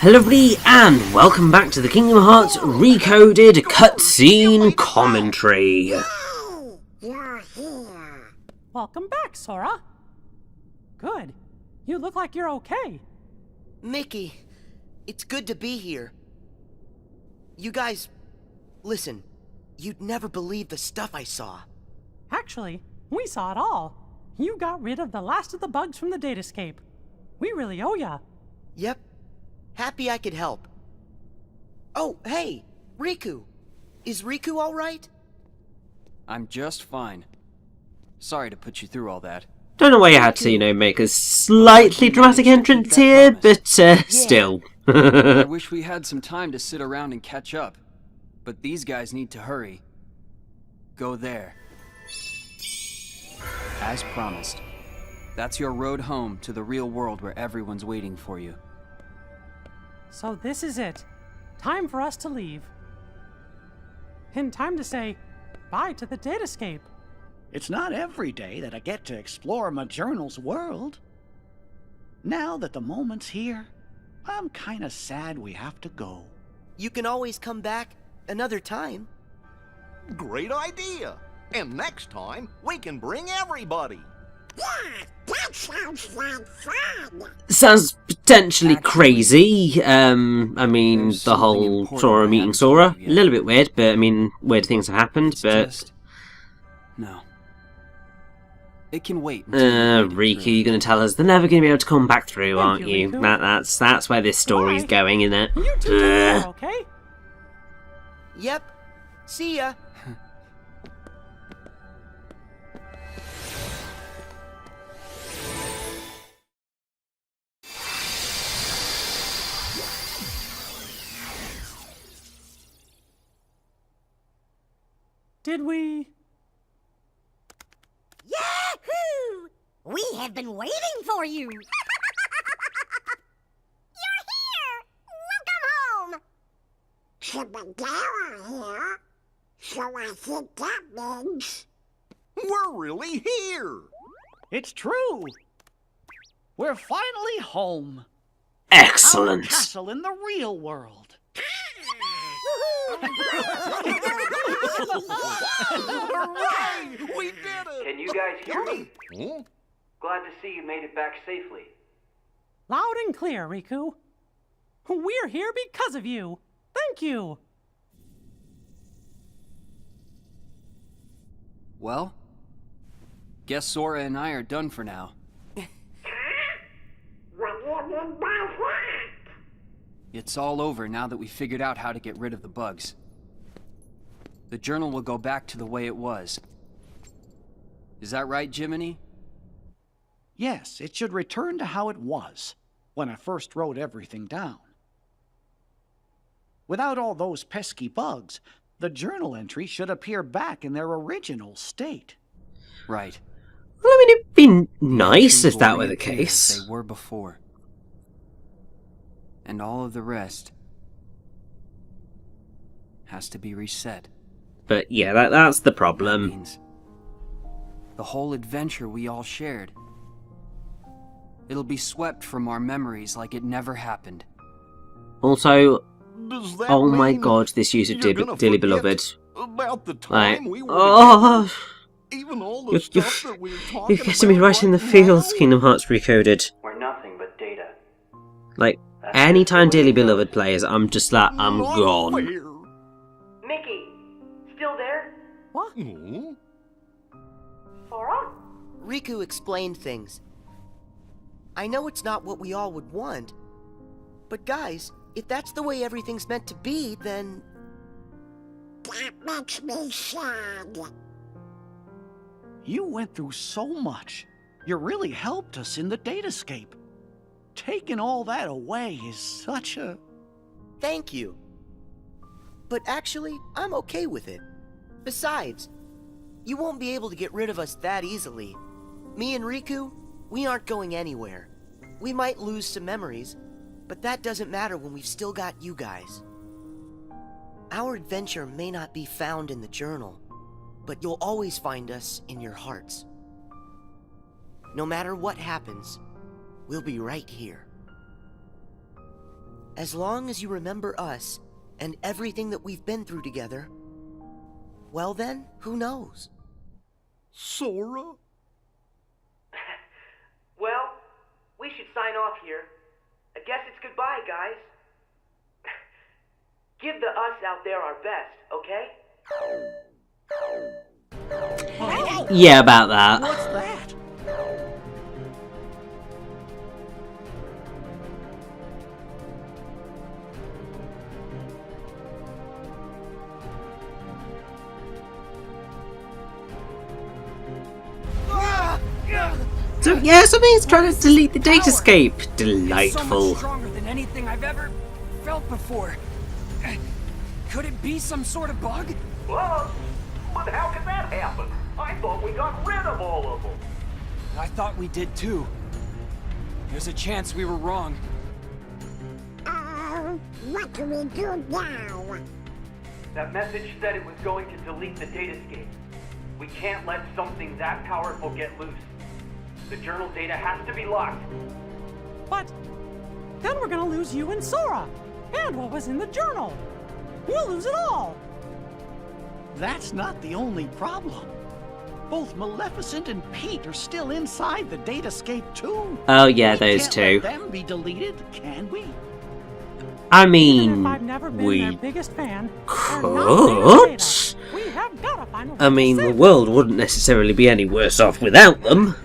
Hello everybody, and welcome back to the Kingdom Hearts Recoded Cutscene Commentary. Hey, you're here. Welcome back, Sora. Good. You look like you're okay. Mickey, it's good to be here. You guys, listen, you'd never believe the stuff I saw. Actually, we saw it all. You got rid of the last of the bugs from the datascape. We really owe ya. Yep, happy I could help. Oh, hey, Riku. Is Riku all right? I'm just fine. Sorry to put you through all that. Don't know why you had to, make a slightly dramatic entrance here, but still. I wish we had some time to sit around and catch up, but these guys need to hurry. Go there. As promised. That's your road home to the real world where everyone's waiting for you. So this is it. Time for us to leave. And time to say bye to the datascape. It's not every day that I get to explore my journal's world. Now that the moment's here, I'm kinda sad we have to go. You can always come back another time. Great idea! And next time, we can bring everybody! Yeah, that sounds like fun. Sounds potentially crazy. I mean, There's the something whole important Sora that meeting happened Sora, to a you. little bit weird, but I mean, weird things have happened, It's but... just... No. It can wait until you've made it Riku, through. you're going to tell us they're never going to be able to come back through, Thank aren't you, you? Riku. That's where this story's Bye. going, isn't it? You two take care, okay? Yep, see ya. Did we? Yahoo! We have been waiting for you. You're here. Welcome home. So Miguel here. So I think that means... We're really here! It's true! We're finally home. Excellent. Our castle in the real world. Hooray! We did it! Can you guys hear me? Huh? Glad to see you made it back safely. Loud and clear, Riku. We're here because of you. Thank you. Well, guess Sora and I are done for now. What do you mean by that? It's all over now that we figured out how to get rid of the bugs. The journal will go back to the way it was. Is that right, Jiminy? Yes, it should return to how it was, when I first wrote everything down. Without all those pesky bugs, the journal entry should appear back in their original state. Right. Well, I mean, it'd be nice Things if that will were the reappear as case. They were before. And all of the rest has to be reset. But yeah, that's the That problem. means the whole adventure we all shared. It'll be swept from our memories like it never happened. Also, Does that oh my mean god, this use of you're gonna Dearly forget Beloved. about the Like, time we were oh, together? Even all the you're, stuff that we're talking you're getting me about right in the right feels, now? Kingdom Hearts Recoded. We're nothing but data. Like, That's anytime just the way Dearly it goes. Beloved plays, I'm just like, I'm Not gone. fair. Mickey, still there? What? Hmm? Sora? Riku explained things. I know it's not what we all would want, but guys, if that's the way everything's meant to be, then... That makes me sad. You went through so much. You really helped us in the datascape. Taking all that away is such a... Thank you. But actually, I'm okay with it. Besides, you won't be able to get rid of us that easily. Me and Riku, we aren't going anywhere. We might lose some memories, but that doesn't matter when we've still got you guys. Our adventure may not be found in the journal, but you'll always find us in your hearts. No matter what happens, we'll be right here. As long as you remember us and everything that we've been through together, well then, who knows? Sora? Well, we should sign off here. I guess it's goodbye, guys. Give the us out there our best, okay? Yeah, about that. What's that? So yeah, something's trying to delete the datascape. So Delightful. much stronger than anything I've ever felt before. Could it be some sort of bug? What? But how could that happen? I thought we got rid of all of them. I thought we did too. There's a chance we were wrong. What do we do now? That message said it was going to delete the datascape. We can't let something that powerful get loose. The journal data has to be locked. But then we're gonna lose you and Sora, and what was in the journal. We'll lose it all. That's not the only problem. Both Maleficent and Pete are still inside the datascape too. Oh yeah, We those can't two. let them be deleted, can we? I Even mean, if I've never been their we biggest fan, could. we have gotta find a way I to mean, save the them. world wouldn't necessarily be any worse off without them.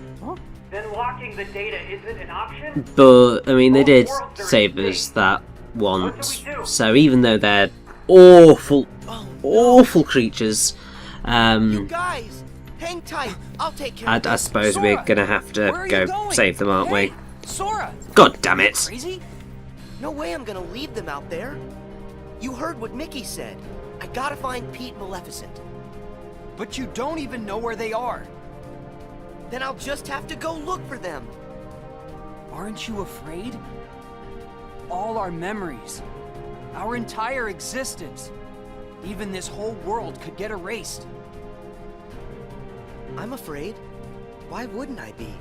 Then locking the data isn't an option? But, I mean, they did save us that once. So even though they're awful, awful creatures, You guys, hang tight. I'll take care of I this. suppose Sora, we're gonna have to where are go you going? save them, aren't Hey, we? Sora! God damn it! Crazy? No way I'm gonna leave them out there. You heard what Mickey said. I gotta find Pete and Maleficent. But you don't even know where they are. Then I'll just have to go look for them. Aren't you afraid? All our memories, our entire existence, even this whole world could get erased. I'm afraid. Why wouldn't I be?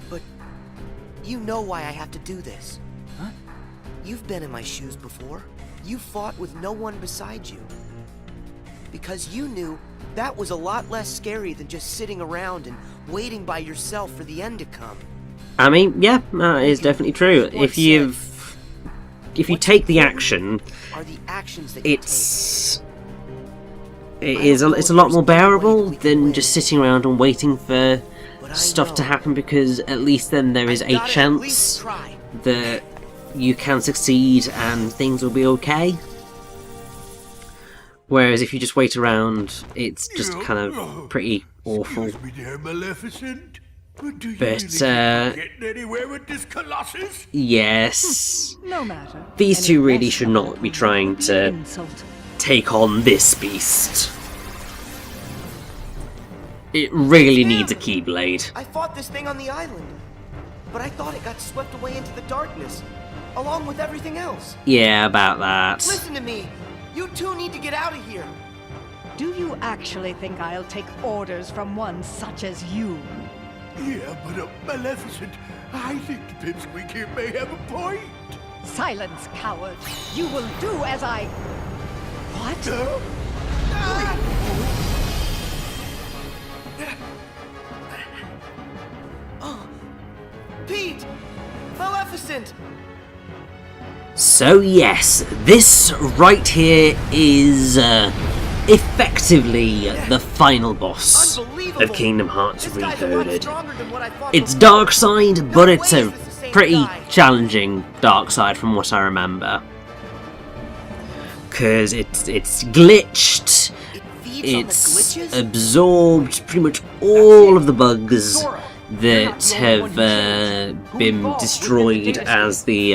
But you know why I have to do this. Huh? You've been in my shoes before. You fought with no one beside you. Because you knew that was a lot less scary than just sitting around and waiting by yourself for the end to come. I mean, yeah, that is definitely true. If you take the action, Are the actions that you it's a lot more bearable than just sitting around and waiting for take. But I stuff to know happen, because at least then there is I've a gotta at least chance try. that you can succeed and things will be okay. Whereas if you just wait around, it's just kind of pretty awful. Excuse me there, Maleficent. But do you But, really think we're getting anywhere with this Colossus? Yes, No matter. these two Any really less should of not that be would trying be to insult. take on this beast. It really needs a Keyblade. I fought this thing on the island, but I thought it got swept away into the darkness, along with everything else. Yeah, about that. Listen to me. You two need to get out of here. Do you actually think I'll take orders from one such as you? Yeah, but Maleficent, I think the pipsqueak here may have a point. Silence, coward. You will do as I... What? Pete! Maleficent! So yes, this right here is effectively the final boss Unbelievable! of Kingdom Hearts This guy's a lot Recoded. stronger than what I thought It's before. dark side, but No it's way a is this the same pretty guy. challenging dark side from what I remember. Because it's glitched, It feeds on the it's glitches? absorbed pretty much all of the bugs Sora, that have been destroyed as the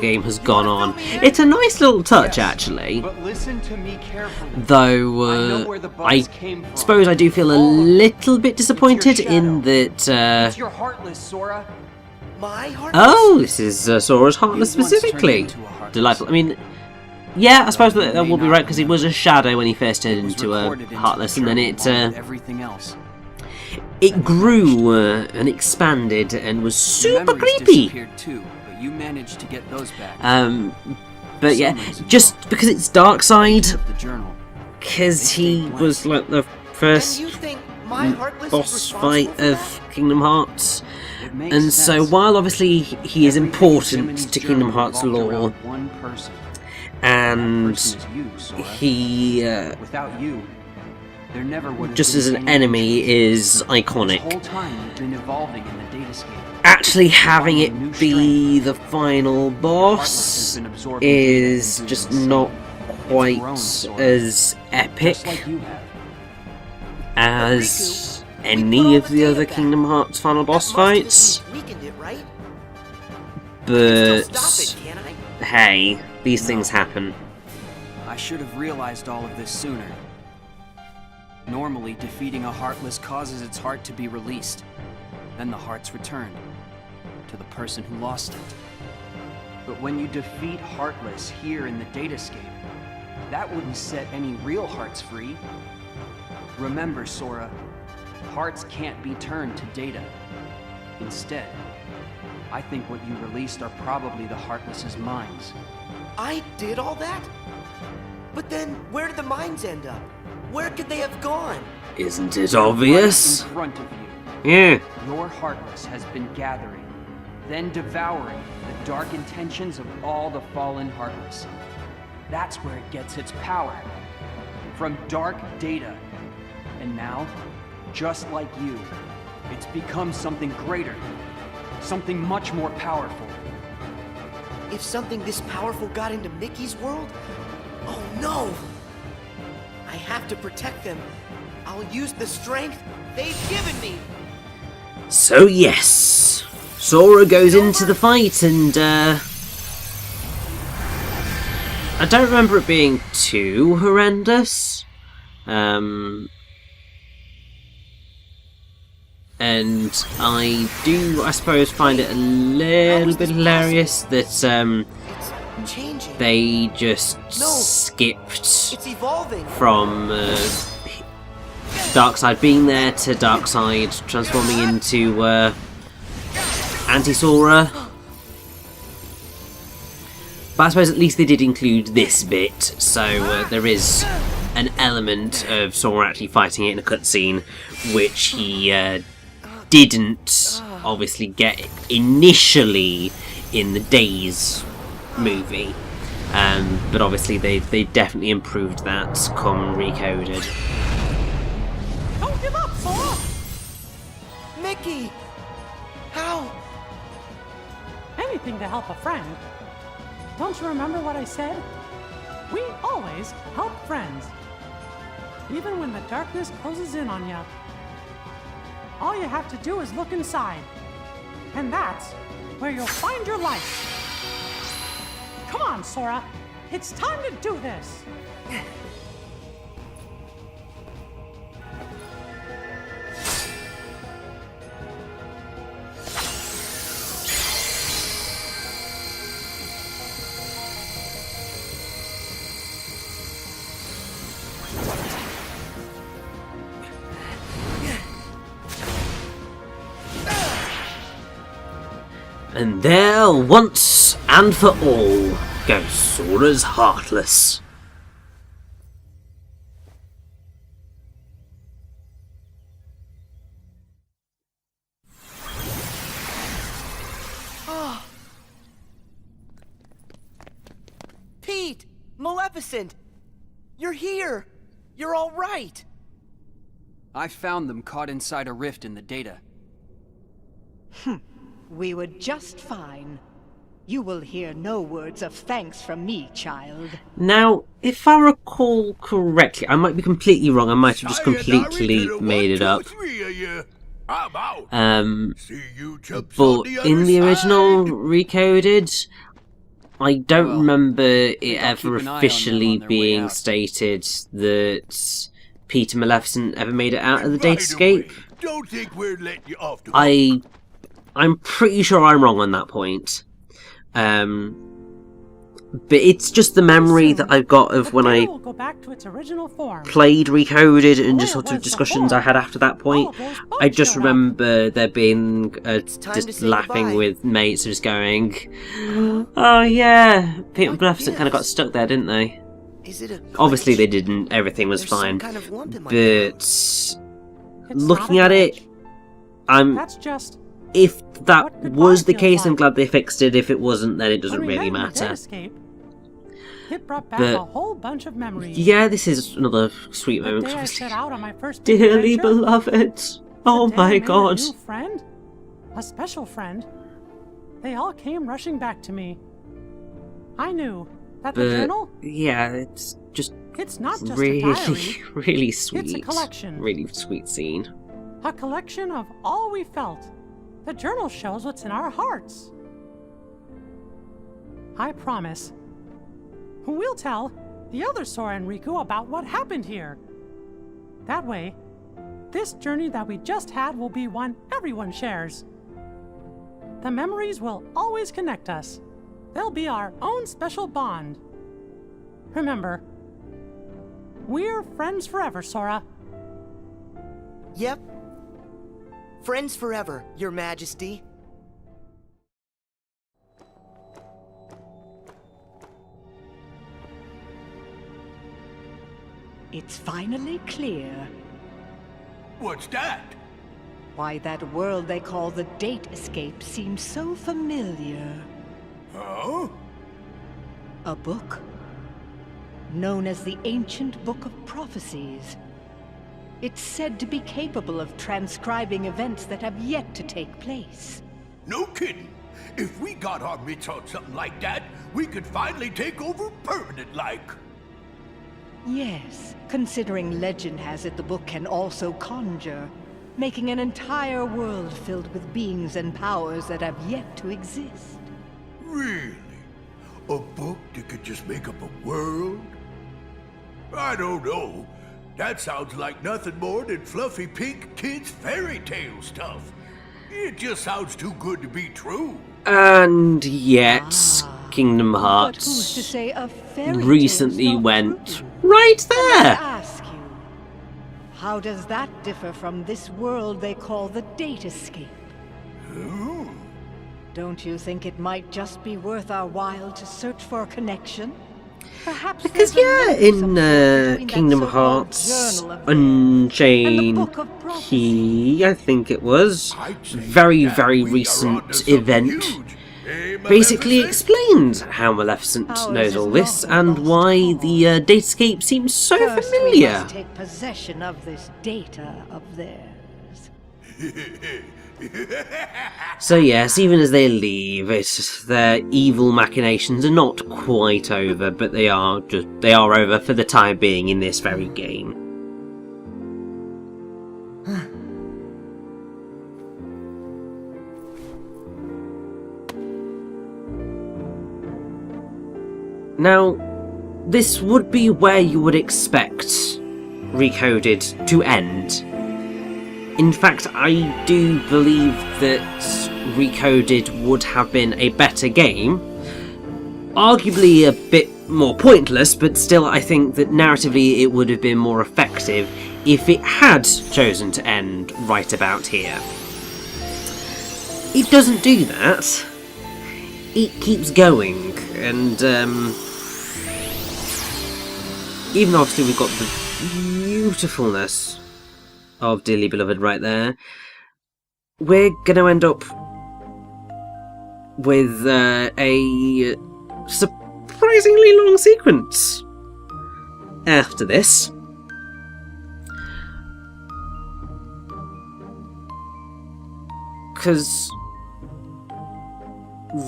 game has gone on. It's a nice little touch, actually. But listen to me carefully. Though I know where the I bugs came from. suppose I do feel a little bit disappointed in that. It's your heartless, Sora. My heart? Oh, this is Sora's Heartless He once turned specifically. into a Heartless. Delightful. I mean, yeah, I suppose that may will be not right, because he was a shadow when he first turned It was into a recorded into Heartless, the and then journal along with it everything else. grew and expanded and was The super memories creepy. disappeared too, but But you managed to get those back. But yeah, just because it's Darkseid, The journal. because he was like the first And you think my Heartless is boss responsible fight for of that? Kingdom Hearts. It makes And so sense. while obviously he is Everything in important Jiminy's to Kingdom journal Hearts revolved lore, around one person. and That person is you, Sora. he, Without you, there never would have just been as an any enemy, is This iconic. whole time you've been evolving in the datascape. Actually having it be the final boss is just not quite as epic Just like you have. as any of the other Kingdom Hearts final boss That must have fights. at least weakened it, right? I But can still stop it, can't I? hey, these things happen. I should have realized all of this sooner. Normally, defeating a Heartless causes its heart to be released. Then the heart's returned to the person who lost it. But when you defeat Heartless here in the datascape, that wouldn't set any real hearts free. Remember, Sora, hearts can't be turned to data. Instead, I think what you released are probably the Heartless's minds. I did all that? But then, where did the mines end up? Where could they have gone? Isn't it obvious? Right in front of you. Yeah. Your Heartless has been gathering, then devouring the dark intentions of all the fallen Heartless. That's where it gets its power. From dark data. And now, just like you, it's become something greater. Something much more powerful. If something this powerful got into Mickey's world? Oh no! I have to protect them. I'll use the strength they've given me! So yes, Sora goes into the fight, and I don't remember it being too horrendous. And I do, I suppose, find it a little bit hilarious that It's changing. they just No. skipped It's evolving. from Darkseid being there to Darkseid transforming into Anti-Sora. But I suppose at least they did include this bit, so there is an element of Sora actually fighting it in a cutscene, which he didn't obviously get initially in the Days movie. But obviously they definitely improved that come Recoded. Don't give up, Sora! Mickey! How? Anything to help a friend. Don't you remember what I said? We always help friends. Even when the darkness closes in on you. All you have to do is look inside. And that's where you'll find your light. Come on, Sora. It's time to do this. And there, once and for all, goes Sora's Heartless. Pete! Maleficent! You're here! You're all right! I found them caught inside a rift in the data. We were just fine. You will hear no words of thanks from me, child. Now, if I recall correctly, I might be completely wrong, I might have just completely made it up. I'm out. See you chumps But on the in other the original side. Recoded, I don't Well, remember it think I'll ever keep an eye on them officially on their way being out. stated that Peter Maleficent ever made it out of the By Datascape. way, don't think we're letting you off the hook. I'm pretty sure I'm wrong on that point. but it's just the memory that I've got of when I will go back to its original form. played Recoded and The just way sort it of was discussions I before, had after that point. all of those bugs I just showed up. remember there being time to just say laughing goodbye. with mates, just going, "Oh yeah, Pete and What Maleficent kind of got gives? stuck there, didn't they?" Is it a Obviously glitch? they didn't. Everything was There's some fine. kind of lump in my But throat. It's looking not at a it, glitch. I'm. That's just If that what goodbye was the feels case, I'm like. glad they fixed it. If it wasn't, then it doesn't when we really met in the matter. Datascape, it brought back But- a whole bunch of memories. Yeah, this is another sweet The moment. day I Obviously. set out on my first big Dearly adventure, beloved. Oh the day I my made god. A new friend, a special friend. They all came rushing back to me. I knew that the But journal, yeah, it's just it's not just a really, diary, really sweet. it's a collection. Really sweet scene. A collection of all we felt. The journal shows what's in our hearts. I promise. We'll tell the other Sora and Riku about what happened here. That way, this journey that we just had will be one everyone shares. The memories will always connect us. They'll be our own special bond. Remember, we're friends forever, Sora. Yep. Friends forever, Your Majesty. It's finally clear What's that? why that world they call the Datascape seems so familiar. Huh? A book known as the Ancient Book of Prophecies. It's said to be capable of transcribing events that have yet to take place. No kidding. If we got our mitts on something like that, we could finally take over permanent-like. Yes, considering legend has it the book can also conjure, making an entire world filled with beings and powers that have yet to exist. Really? A book that could just make up a world? I don't know. That sounds like nothing more than fluffy pink kids' fairy tale stuff. It just sounds too good to be true. And yet, Kingdom But who's to Hearts say a fairy tale's recently not went true? right Let me there. ask you, how does that differ from this world they call the Datascape? Oh. Don't you think it might just be worth our while to search for a connection? Perhaps Because there's a yeah, link in somewhere between that Kingdom so-called Hearts journal of theirs and the Unchained Book of Prophecy. Key, I think it was, I'd say very, that very we are recent onto something event, huge. Eh, basically Maleficent? explained how Maleficent How knows is all this this novel and lost why cause? the Datascape seems so First, we familiar. must take possession of this data of theirs. So yes, even as they leave, their evil machinations are not quite over, but they are over for the time being in this very game. Now, this would be where you would expect Recoded to end. In fact, I do believe that Recoded would have been a better game. Arguably a bit more pointless, but still I think that narratively it would have been more effective if it had chosen to end right about here. It doesn't do that. It keeps going, and even obviously we've got the beautifulness of Dearly Beloved right there, we're going to end up with a surprisingly long sequence after this. Because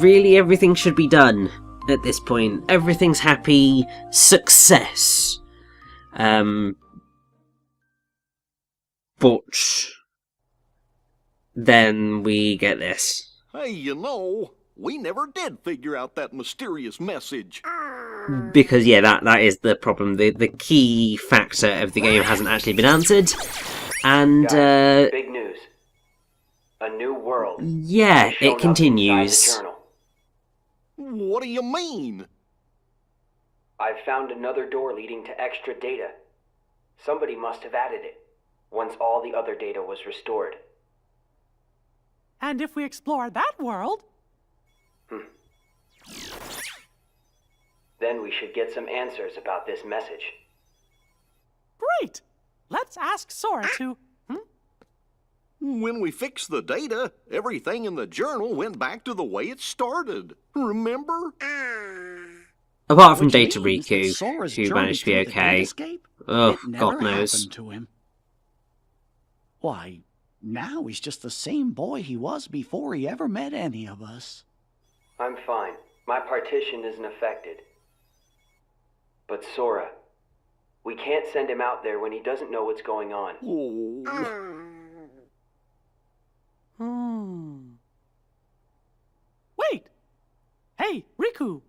really everything should be done at this point. Everything's happy. Success. But then we get this. Hey, you know, we never did figure out that mysterious message. Because yeah, that is the problem. The key factor of the game hasn't actually been answered. And Guys, big news. A new world. yeah, has shown it up continues. inside the journal. What do you mean? I've found another door leading to extra data. Somebody must have added it, once all the other data was restored. And if we explore that world... Then we should get some answers about this message. Great! Let's ask Sora to... When we fixed the data, everything in the journal went back to the way it started. Remember? Apart from Which Data means that Riku, Sora's who journey managed to be through the okay. datascape, Oh, it never God knows. happened to him. Why, now he's just the same boy he was before he ever met any of us. I'm fine. My partition isn't affected. But Sora, we can't send him out there when he doesn't know what's going on. Wait! Hey, Riku!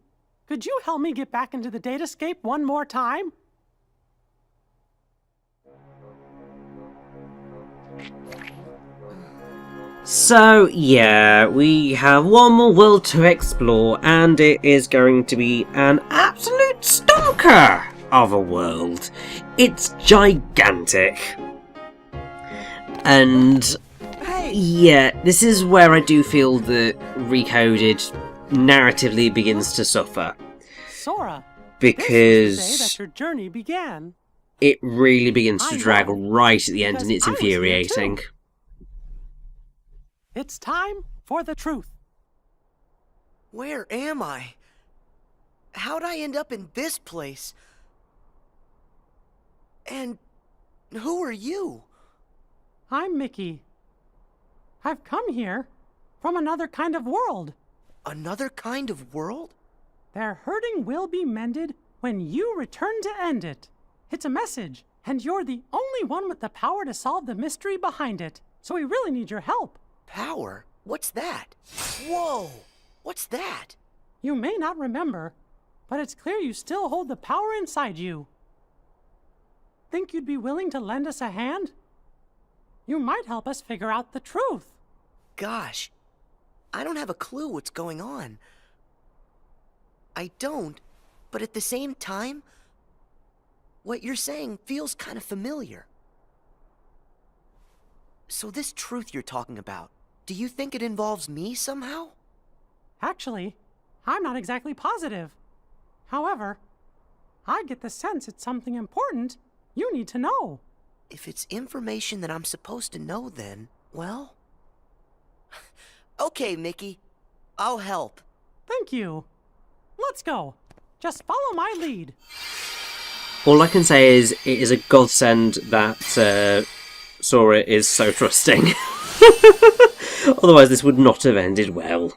Could you help me get back into the datascape one more time? So, yeah, we have one more world to explore, and it is going to be an absolute stonker of a world. It's gigantic. And, yeah, this is where I do feel that Recoded narratively begins to suffer. Sora, Because this is the day that your journey began. it really begins to I drag know, right at the end, and because it's I was here infuriating. too. It's time for the truth. Where am I? How'd I end up in this place? And who are you? I'm Mickey. I've come here from another kind of world. Another kind of world? Their hurting will be mended when you return to end it. It's a message, and you're the only one with the power to solve the mystery behind it. So we really need your help. Power? What's that? Whoa! What's that? You may not remember, but it's clear you still hold the power inside you. Think you'd be willing to lend us a hand? You might help us figure out the truth. Gosh, I don't have a clue what's going on. I don't, but at the same time, what you're saying feels kind of familiar. So this truth you're talking about, do you think it involves me somehow? Actually, I'm not exactly positive. However, I get the sense it's something important you need to know. If it's information that I'm supposed to know, then, well... Okay, Mickey. I'll help. Thank you. Let's go. Just follow my lead. All I can say is it is a godsend that Sora is so trusting. Otherwise this would not have ended well.